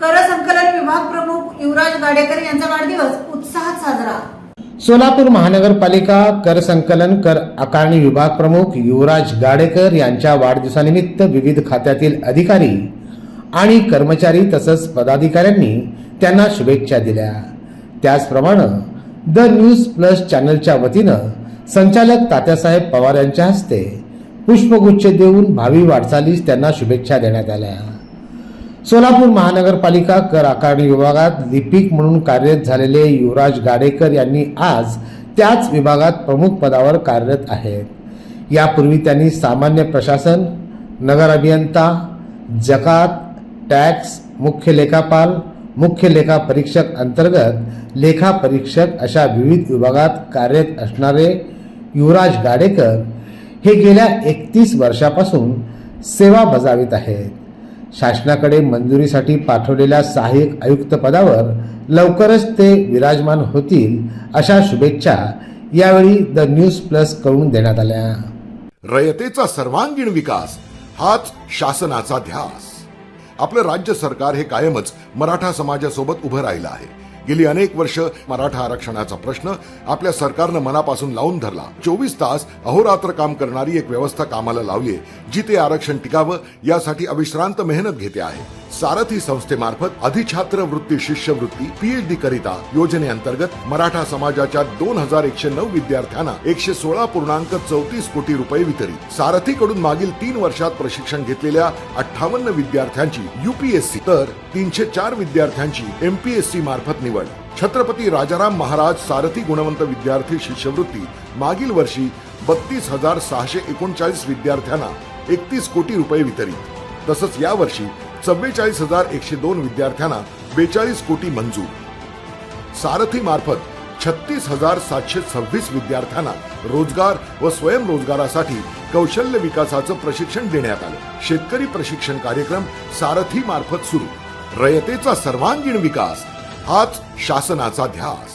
कर संकलन विभाग प्रमुख युवराज गाडेकर यांचा वाढदिवस उत्साहात साजरा। सोलापूर महानगरपालिका कर संकलन कर आकारणी विभाग प्रमुख युवराज गाडेकर यांच्या वाढदिवसानिमित्त विविध खात्यातील अधिकारी आणि कर्मचारी तसंच पदाधिकाऱ्यांनी त्यांना शुभेच्छा दिल्या। त्याचप्रमाणे द न्यूज प्लस चॅनलच्या वतीनं संचालक तात्यासाहेब पवार यांच्या हस्ते पुष्पगुच्छ देऊन भावी वाटचालीस त्यांना शुभेच्छा देण्यात आल्या। सोलापूर महानगरपालिका कर आकारणी विभागात लिपिक म्हणून कार्यरत झालेले युवराज गाडेकर यांनी आज त्याच विभागात प्रमुख पदावर कार्यरत आहेत। यापूर्वी त्यांनी सामान्य प्रशासन, नगर अभियंता, जकात, टॅक्स, मुख्य लेखापाल, मुख्य लेखा परीक्षक अंतर्गत लेखा परीक्षक अशा विविध विभागात कार्यरत असणारे युवराज गाडेकर हे गेल्या 31 वर्षापासून सेवा बजावित आहेत। शासनाकडे मंजुरीसाठी पाठवलेल्या सहाय्यक आयुक्त पदावर लवकरच ते विराजमान होतील अशा शुभेच्छा यावेळी द न्यूज प्लस कडून देण्यात आल्या। रयतेचा सर्वांगीण विकास हाच शासनाचा ध्यास। आपलं राज्य सरकार हे कायमच मराठा समाजासोबत उभं राहिलं आहे। गेली अनेक वर्ष मराठा आरक्षणाचा प्रश्न आपल्या सरकारनं मनापासून लावून धरला। 24 तास अहोरात्र काम करणारी एक व्यवस्था कामाला लावली, जी ते आरक्षण टिकावं यासाठी अविश्रांत मेहनत घेते आहे। सारथी संस्थेमार्फत अधिछात्र वृत्ती शिष्यवृत्ती PhD करिता योजनेअंतर्गत मराठा समाजाच्या 2109 विद्यार्थ्यांना 116.34 कोटी रुपये वितरित। सारथीकडून मागील 3 वर्षात प्रशिक्षण घेतलेल्या 58 विद्यार्थ्यांची UPSC तर 304 विद्यार्थ्यांची MPSC मार्फत निवड। छत्रपती राजाराम महाराज सारथी गुणवंत विद्यार्थी शिष्यवृत्ती मागील वर्षी 32,639 विद्यार्थ्यांना 31 कोटी रुपये वितरित। तसंच या वर्षी 44,102 विद्यार्थ्यांना 42 कोटी मंजूर। सारथी मार्फत 36,726 विद्यार्थ्यांना रोजगार व स्वयंरोजगारासाठी कौशल्य विकासाचं प्रशिक्षण देण्यात आलं। शेतकरी प्रशिक्षण कार्यक्रम सारथी मार्फत सुरू। रयतेचा सर्वांगीण विकास हाच शासनाचा ध्यास।